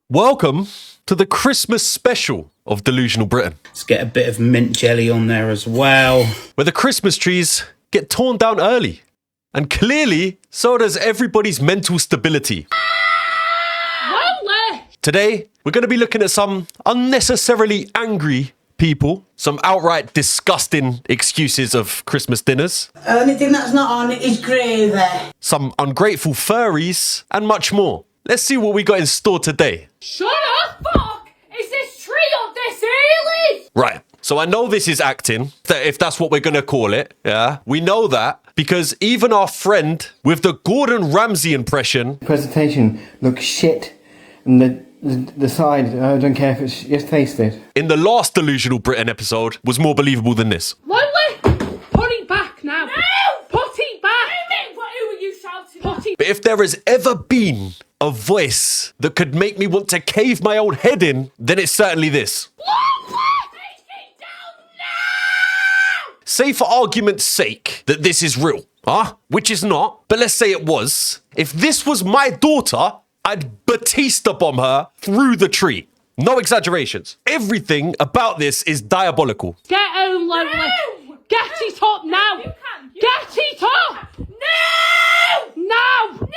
Welcome to the Christmas special of Delusional Britain, Let's get a bit of mint jelly on there as well. where the Christmas trees get torn down early. And clearly, so does everybody's mental stability. Today, we're going to be looking at some unnecessarily angry people, some outright disgusting excuses of Christmas dinners, Anything that's not on it is gravy. some ungrateful furries, and much more. Let's see what we got in store today. Shut up! Fuck! Is this tree up this early? Right. So I know this is acting, if that's what we're going to call it. Yeah. We know that because even our friend with the Gordon Ramsay impression Presentation looks shit, and the side, I don't care if it's just taste it. in the last Delusional Britain episode was more believable than this. Lonely! Put it back now! No! Put it back! Who are you shouting at? Put it But if there has ever been a voice that could make me want to cave my old head in, then it's certainly this. Lonely! Take it down now! Say for argument's sake that this is real, which is not, but let's say it was. If this was my daughter, I'd Batista bomb her through the tree. No exaggerations. Everything about this is diabolical. Get home, Lonely! No! Get it up now! Get it up! No! Now! No!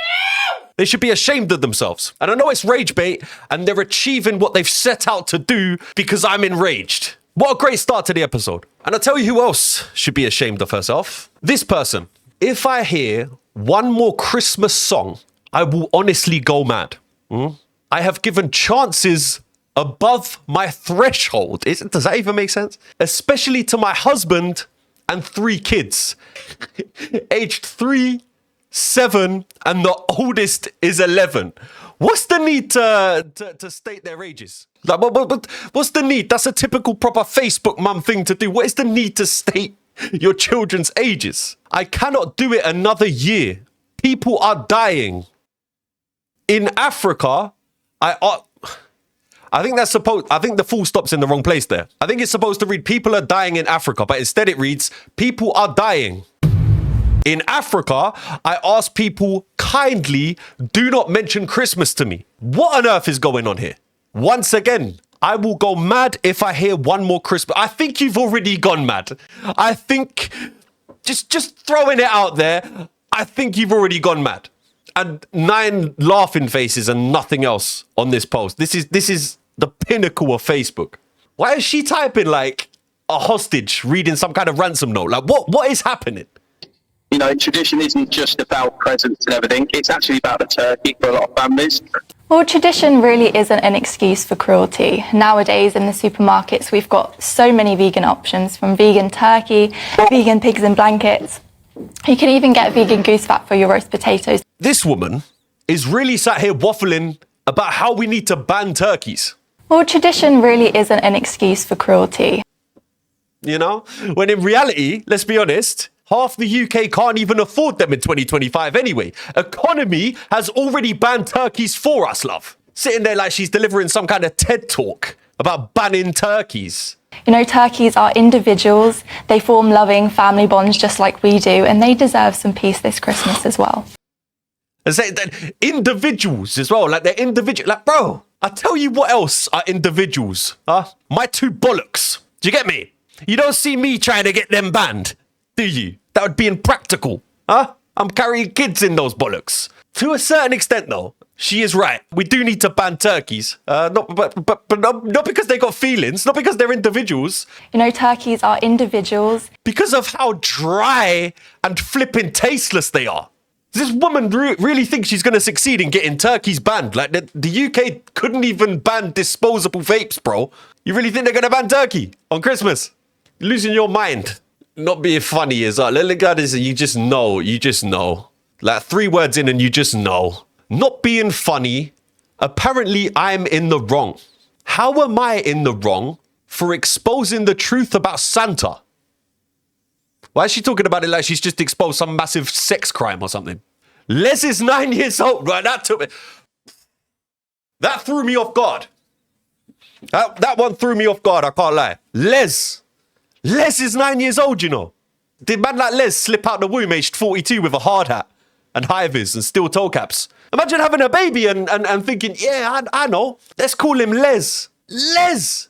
They should be ashamed of themselves. And I know it's rage bait, and they're achieving what they've set out to do because I'm enraged. What a great start to the episode. And I'll tell you who else should be ashamed of herself. This person. If I hear one more Christmas song, I will honestly go mad. I have given chances above my threshold. Does that even make sense? Especially to my husband and 3 kids. Aged 3, 7, and the oldest is 11. What's the need to state their ages? Like, what's the need? That's a typical proper Facebook mum thing to do. What is the need to state your children's ages? I cannot do it another year. People are dying. In Africa, I think the full stop's in the wrong place there. I think it's supposed to read people are dying in Africa, but instead it reads people are dying. In Africa, I ask people kindly, do not mention Christmas to me. What on earth is going on here? Once again, I will go mad if I hear one more Christmas. I think you've already gone mad. I think, just throwing it out there, I think you've already gone mad. And 9 laughing faces and nothing else on this post. This is the pinnacle of Facebook. Why is she typing like a hostage reading some kind of ransom note? Like what is happening? You know, tradition isn't just about presents and everything. It's actually about the turkey for a lot of families. Well, tradition really isn't an excuse for cruelty. Nowadays in the supermarkets, we've got so many vegan options, from vegan turkey, vegan pigs in blankets. You can even get vegan goose fat for your roast potatoes. This woman is really sat here waffling about how we need to ban turkeys. Well, tradition really isn't an excuse for cruelty. You know, when in reality, let's be honest, half the UK can't even afford them in 2025 anyway. Economy has already banned turkeys for us, love. Sitting there like she's delivering some kind of TED talk about banning turkeys. You know, turkeys are individuals. They form loving family bonds just like we do, and they deserve some peace this Christmas as well. And say that individuals as well, like they're individual. Like, bro, I tell you what else are individuals, My 2 bollocks. Do you get me? You don't see me trying to get them banned, do you? That would be impractical, I'm carrying kids in those bollocks. To a certain extent, though, she is right. We do need to ban turkeys, not because they got feelings, not because they're individuals. You know, turkeys are individuals. Because of how dry and flipping tasteless they are. Does this woman really think she's going to succeed in getting turkeys banned? Like, the UK couldn't even ban disposable vapes, bro. You really think they're going to ban turkey on Christmas? You're losing your mind. Not being funny is like, you just know. Like 3 words in and you just know. Not being funny, apparently I'm in the wrong. How am I in the wrong for exposing the truth about Santa? Why is she talking about it like she's just exposed some massive sex crime or something? Les is 9 years old, right? That threw me off guard. That one threw me off guard, I can't lie. Les is 9 years old, you know. Did man like Les slip out the womb aged 42 with a hard hat? and high-vis and steel toe caps. Imagine having a baby and thinking, yeah, I know. Let's call him Les. Les!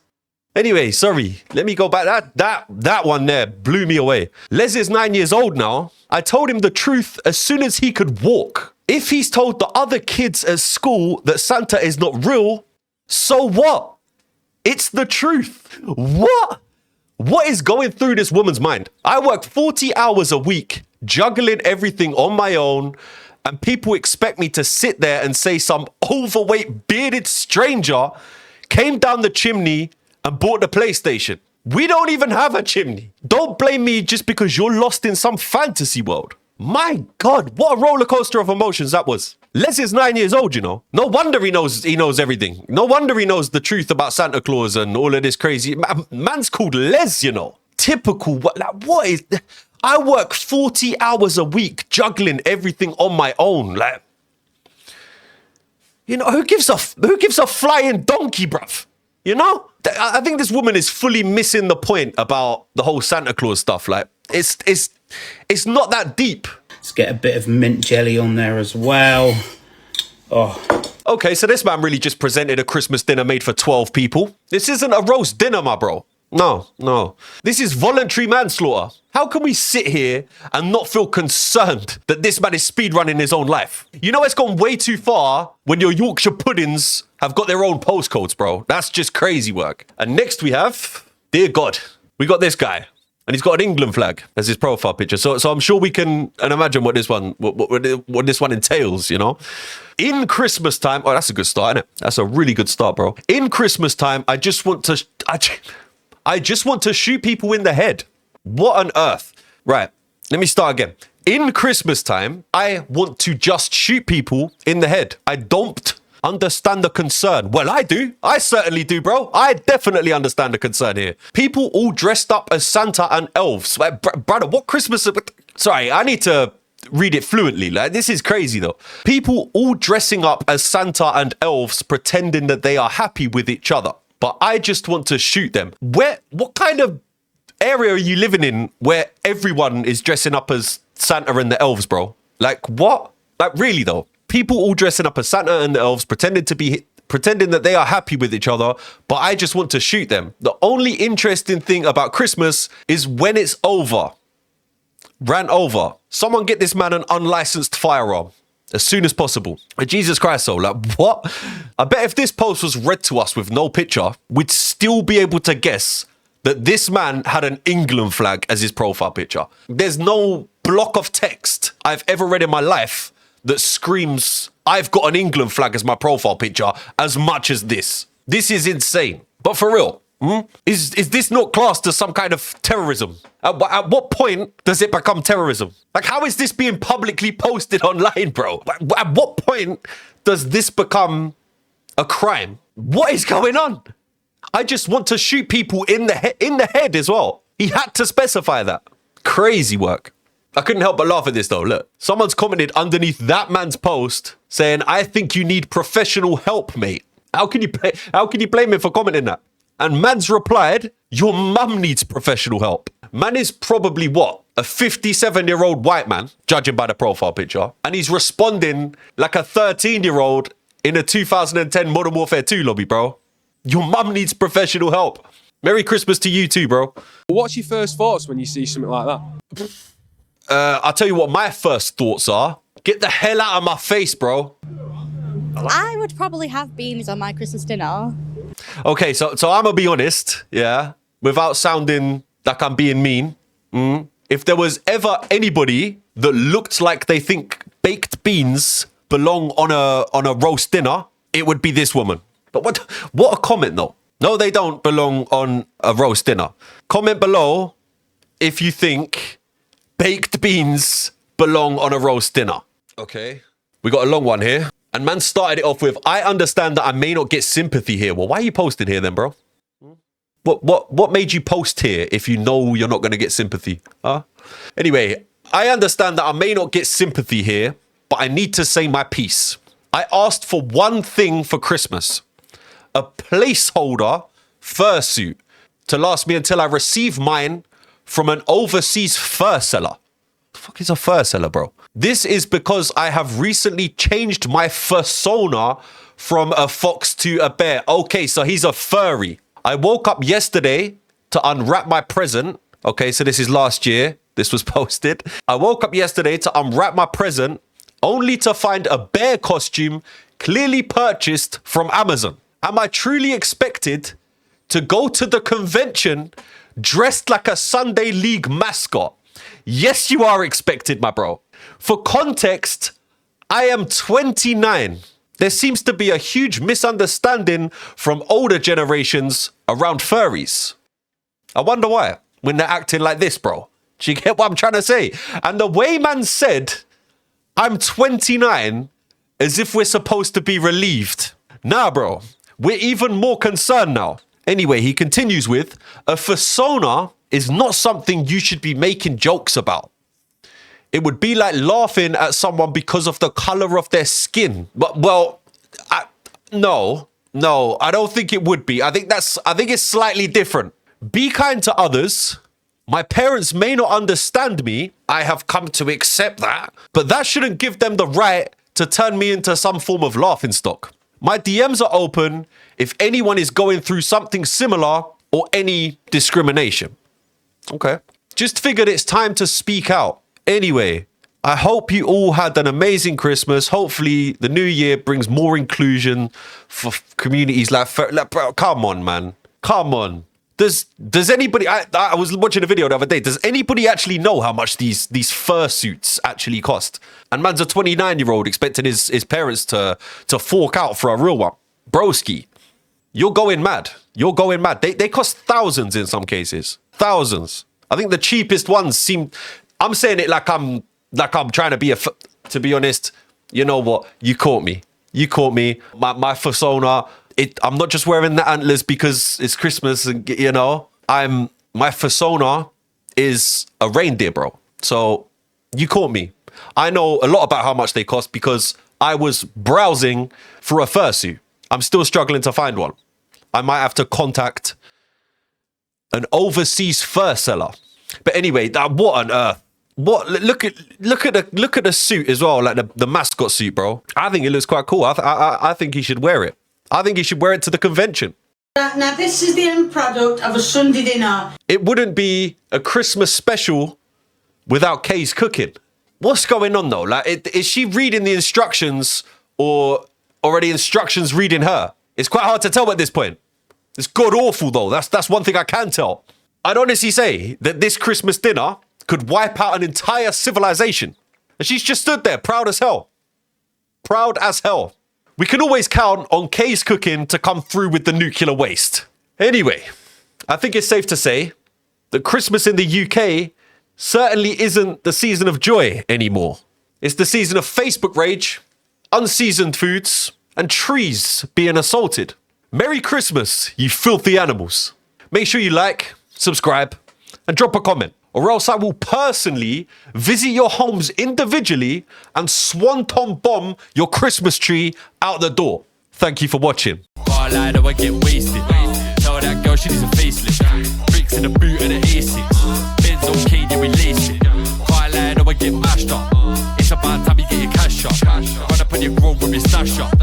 Anyway, sorry. Let me go back. That one there blew me away. Les is 9 years old now. I told him the truth as soon as he could walk. If he's told the other kids at school that Santa is not real, so what? It's the truth. What? What is going through this woman's mind? I work 40 hours a week, juggling everything on my own, and people expect me to sit there and say some overweight, bearded stranger came down the chimney and bought the PlayStation. We don't even have a chimney. Don't blame me just because you're lost in some fantasy world. My God, what a roller coaster of emotions that was. Les is 9 years old, you know. No wonder he knows everything. No wonder he knows the truth about Santa Claus and all of this crazy. Man's called Les, you know. Typical. What is... I work 40 hours a week juggling everything on my own. Like, you know, who gives a flying donkey, bruv? You know? I think this woman is fully missing the point about the whole Santa Claus stuff. Like, it's not that deep. Let's get a bit of mint jelly on there as well. Oh. Okay, so this man really just presented a Christmas dinner made for 12 people. This isn't a roast dinner, my bro. No. This is voluntary manslaughter. How can we sit here and not feel concerned that this man is speedrunning his own life? You know it's gone way too far when your Yorkshire puddings have got their own postcodes, bro. That's just crazy work. And next we have, dear God, we got this guy. And he's got an England flag as his profile picture. So I'm sure we can imagine what this one entails, you know? In Christmas time, oh, that's a good start, isn't it? That's a really good start, bro. In Christmas time, I just want to shoot people in the head. What on earth? Right, let me start again. In Christmas time, I want to just shoot people in the head. I don't understand the concern. Well, I do. I certainly do, bro. I definitely understand the concern here. People all dressed up as Santa and elves. Like, brother, what Christmas... Sorry, I need to read it fluently. Like, this is crazy, though. People all dressing up as Santa and elves, pretending that they are happy with each other. But I just want to shoot them. What kind of area are you living in where everyone is dressing up as Santa and the elves, bro? Like, what? Like, really, though? People all dressing up as Santa and the elves, pretending that they are happy with each other, but I just want to shoot them. The only interesting thing about Christmas is when it's over. Rant over. Someone get this man an unlicensed firearm as soon as possible. Jesus Christ, so like, what? I bet if this post was read to us with no picture, we'd still be able to guess that this man had an England flag as his profile picture. There's no block of text I've ever read in my life that screams, I've got an England flag as my profile picture as much as this. This is insane. But for real, is this not classed as some kind of terrorism? At what point does it become terrorism? Like, how is this being publicly posted online, bro? At what point does this become a crime? What is going on? I just want to shoot people in the head as well. He had to specify that. Crazy work. I couldn't help but laugh at this though. Look, someone's commented underneath that man's post saying, I think you need professional help, mate. How can you blame him for commenting that? And man's replied, your mum needs professional help. Man is probably what? A 57-year-old white man, judging by the profile picture. And he's responding like a 13-year-old in a 2010 Modern Warfare 2 lobby, bro. Your mum needs professional help. Merry Christmas to you too, bro. What's your first thoughts when you see something like that? I'll tell you what my first thoughts are. Get the hell out of my face, bro. I would probably have beans on my Christmas dinner. Okay, so I'm gonna be honest, yeah, without sounding like I'm being mean. If there was ever anybody that looked like they think baked beans belong on a roast dinner, it would be this woman. But what a comment though. No, they don't belong on a roast dinner. Comment below if you think baked beans belong on a roast dinner. Okay, we got a long one here. And man started it off with, I understand that I may not get sympathy here. Well, why are you posting here then, bro? What made you post here if you know you're not going to get sympathy? Huh? Anyway, I understand that I may not get sympathy here, but I need to say my piece. I asked for one thing for Christmas. A placeholder fursuit to last me until I receive mine from an overseas fur seller. fuck is a fur seller, bro? This is because I have recently changed my persona from a fox to a bear. Okay, so he's a furry. I woke up yesterday to unwrap my present. Okay, so this is last year. This was posted. I woke up yesterday to unwrap my present only to find a bear costume clearly purchased from Amazon. Am I truly expected to go to the convention dressed like a Sunday League mascot? Yes, you are expected, my bro. For context, I am 29. There seems to be a huge misunderstanding from older generations around furries. I wonder why, when they're acting like this, bro. Do you get what I'm trying to say? And the way man said, I'm 29, as if we're supposed to be relieved. Nah, bro. We're even more concerned now. Anyway, he continues with, a persona is not something you should be making jokes about. It would be like laughing at someone because of the color of their skin. But, well, no, I don't think it would be. I think it's slightly different. Be kind to others. My parents may not understand me. I have come to accept that. But that shouldn't give them the right to turn me into some form of laughingstock. My DMs are open if anyone is going through something similar or any discrimination. Okay. Just figured it's time to speak out. Anyway, I hope you all had an amazing Christmas. Hopefully the new year brings more inclusion for communities like bro, come on, man. Come on. Does anybody, I was watching a video the other day, does anybody actually know how much these fursuits actually cost? And man's a 29-year-old expecting his parents to fork out for a real one. Broski, you're going mad. You're going mad. They cost thousands in some cases. Thousands. I think the cheapest ones seem, I'm saying it like I'm trying to be to be honest, you know what? You caught me. You caught me. My persona, I'm not just wearing the antlers because it's Christmas and, you know, my persona is a reindeer, bro. So you caught me. I know a lot about how much they cost because I was browsing for a fursuit. I'm still struggling to find one. I might have to contact an overseas fur seller. But anyway, what on earth? What? Look at the suit as well, like the mascot suit, bro. I think it looks quite cool. I think he should wear it. I think he should wear it to the convention. Now this is the end product of a Sunday dinner. It wouldn't be a Christmas special without Kay's cooking. What's going on though? Like, is she reading the instructions or are the instructions reading her? It's quite hard to tell at this point. It's god awful though. That's one thing I can tell. I'd honestly say that this Christmas dinner could wipe out an entire civilization. And she's just stood there, proud as hell. Proud as hell. We can always count on Kay's cooking to come through with the nuclear waste. Anyway, I think it's safe to say that Christmas in the UK certainly isn't the season of joy anymore. It's the season of Facebook rage, unseasoned foods, and trees being assaulted. Merry Christmas, you filthy animals. Make sure you like, subscribe, and drop a comment, or else I will personally visit your homes individually and swanton bomb your Christmas tree out the door. Thank you for watching. I get wasted. Tell that girl she needs a facelift. Bricks in the boot and an AC. Benz okay, yeah, we lace it. I get mashed up. It's about time you get your cash up. Run up on your grove with your stash up.